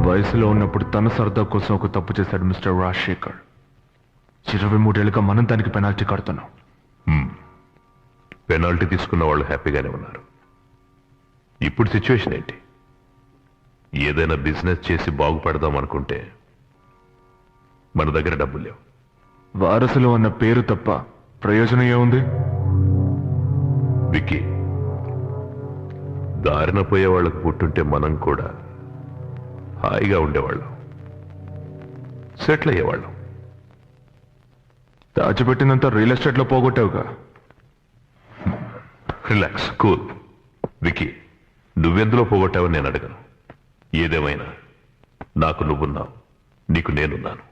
వయసులో ఉన్నప్పుడు తన సరదా కోసం ఒక తప్పు చేశాడు మిస్టర్ రాజశేఖర్. 23 ఏళ్ళుగా మనం దానికి పెనాల్టీ కడుతున్నాం. పెనాల్టీ తీసుకున్న వాళ్ళు హ్యాపీగానే ఉన్నారు. ఇప్పుడు సిచ్యువేషన్ ఏంటి? ఏదైనా బిజినెస్ చేసి బాగుపడదాం అనుకుంటే మన దగ్గర డబ్బులు లేవు. వారసులు అన్న పేరు తప్ప ప్రయోజనం ఏముంది? విక్కీ, దారిన పోయే వాళ్ళకు పుట్టుంటే మనం కూడా హాయిగా ఉండేవాళ్ళం, సెటిల్ అయ్యేవాళ్ళం. దాచిపెట్టినంత రియల్ ఎస్టేట్లో పోగొట్టావుగా. Relax, cool. విక్కీ, నువ్వెందులో పోగొట్టావని నేను అడగను. ఏదేమైనా నాకు నువ్వున్నావు, నీకు నేనున్నాను.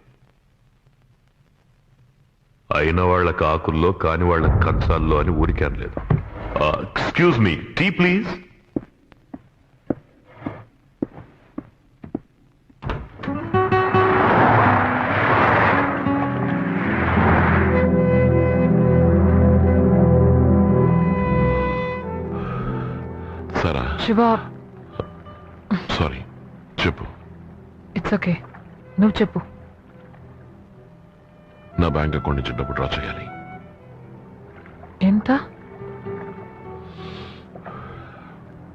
అయిన వాళ్ళకి ఆకుల్లో కాని వాళ్ళ కంచాల్లో అని ఊరికే అనలేదు. Excuse me, tea please. సరా, శివ, సారీ, చెప్పు. ఇట్స్ ఓకే, నువ్వు చెప్పు. నా బ్యాంక్ అకౌంట్ నుంచి డబ్బు డ్రా చేయాలి. ఎంత?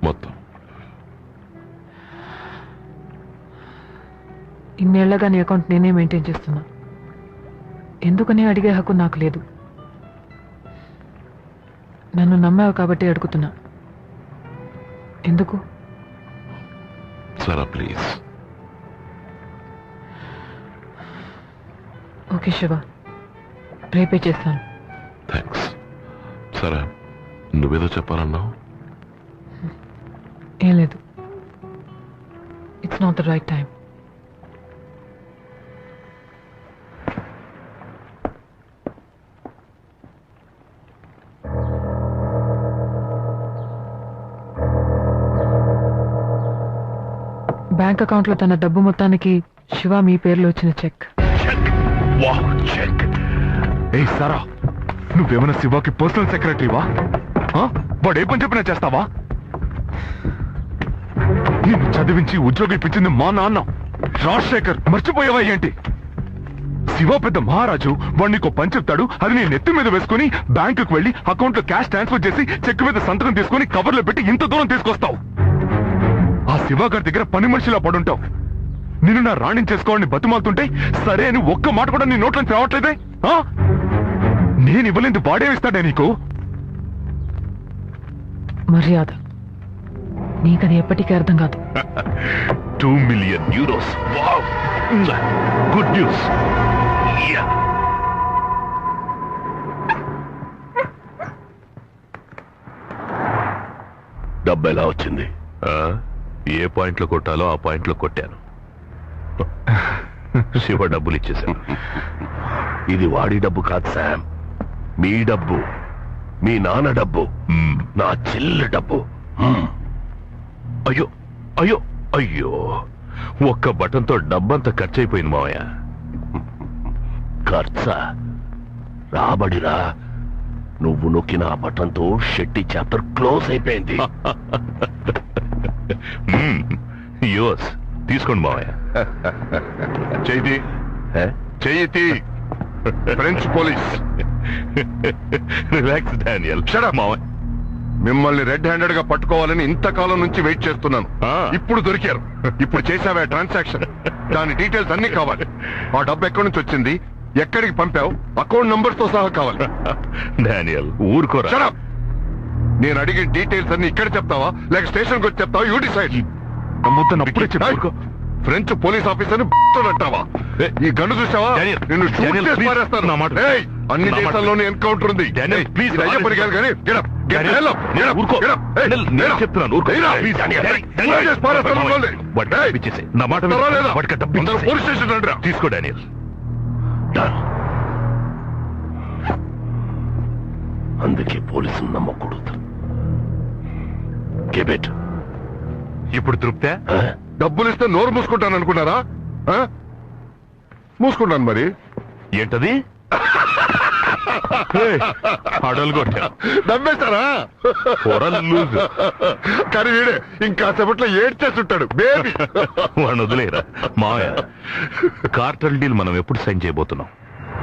మొత్తం. ఇన్నేళ్లగా నీ అకౌంట్ నేనే మెయింటైన్ చేస్తున్నా. ఎందుకని అడిగే హక్కు నాకు లేదు. నన్ను నమ్మావు కాబట్టి అడుగుతున్నా. ఎందుకు? సరా ప్లీజ్. ఓకే శివ, రేపే చేస్తాను. థ్యాంక్స్. సరే, నువ్వేదో చెప్పాలన్నావు. ఏం లేదు, it's not the right time. Bank అకౌంట్లో తన డబ్బు మొత్తానికి శివ మీ పేర్లో వచ్చిన చెక్. ఏ సారా, నువ్వేమైనా శివాకి పర్సనల్ సెక్రటరీవా? వాడు ఏ పని చెప్పినా చేస్తావా? నిన్ను చదివించి ఉద్యోగం ఇప్పించింది మా నాన్న రాజశేఖర్. మర్చిపోయావా ఏంటి? శివ పెద్ద మహారాజు. వాడు నీకు పని చెప్తాడు, అది నీ నెత్తి మీద వేసుకుని బ్యాంకుకు వెళ్లి అకౌంట్ లో క్యాష్ ట్రాన్స్ఫర్ చేసి చెక్ మీద సంతకం తీసుకుని కవర్లో పెట్టి ఇంత దూరం తీసుకొస్తావు. ఆ శివ గారి దగ్గర పని మనిషిలా పడుంటావు. నిన్ను నా రాణిని చేసుకోవాలని బతుమాలుతుంటే సరే అని ఒక్క మాట కూడా నీ నోట్లోంచి రావట్లేదే. నేను ఇవ్వలేదు, వాడేమిస్తాడే నీకు? మర్యాద నీకది ఎప్పటికీ అర్థం కాదు. 2 million euros. Wow, good news. డబ్బు ఎలా వచ్చింది? ఏ పాయింట్లో కొట్టాలో ఆ పాయింట్లో కొట్టాను. శివ డబ్బులు ఇచ్చేశాను. ఇది వాడి డబ్బు కాదు శామ్, మీ డబ్బు, మీ నాన్న డబ్బు, నా చెల్లి డబ్బు. అయ్యో అయ్యో అయ్యో, ఒక్క బటన్తో డబ్బంతా ఖర్చు అయిపోయింది మావయ్య. ఖర్చా? రాబడిరా. నువ్వు నొక్కిన ఆ బటన్తో షెట్టి చాప్టర్ క్లోజ్ అయిపోయింది. యోస్, తీసుకోండి మావయ్య. చెయ్యి చెయ్యి. French police. Relax Daniel. మావయ్య, మిమ్మల్ని రెడ్ హ్యాండెడ్ గా పట్టుకోవాలని ఇంతకాలం నుంచి వెయిట్ చేస్తున్నాను. ఇప్పుడు దొరికారు. ఇప్పుడు చేసావా ట్రాన్సాక్షన్? దాని డీటెయిల్స్ అన్ని కావాలి. ఆ డబ్బు ఎక్కడి నుంచి వచ్చింది, ఎక్కడికి పంపావు, అకౌంట్ నంబర్స్ తో సహా కావాలి. డానియల్ ఊరుకోరా. నేను అడిగిన డీటెయిల్స్ అన్ని ఇక్కడ చెప్తావా లేక స్టేషన్కి వచ్చి చెప్తావా? You decide. అప్పుడే చెప్పు. ఫ్రెంచ్ పోలీస్ ఆఫీసర్ అంటావా? ఈ గన్ను చూసావా? నిన్ను షూట్ చేసి పారేస్తాను. అన్ని దేశాల్లోనే ఎన్కౌంటర్ ఉంది. పోలీస్ స్టేషన్ రండి. తీసుకో డానియల్. అందుకే పోలీసులు నమ్మకూడదు. కెబెట్. ఇప్పుడు తృప్తే? డబ్బులు ఇస్తే నోరు మూసుకుంటాను అనుకున్నారా? మూసుకుంటాను మరి. ఏంటది? అడలు కొట్టా నమ్మేస్తారా లూజ్ కానీ వీడే ఇంకా సేపట్లో ఏడ్చేస్తుంటాడు బేబీ వాడిని వదిలేరా మావయ్య కార్టల్ డీల్ మనం ఎప్పుడు సైన్ చేయబోతున్నాం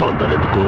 తొందరెందుకు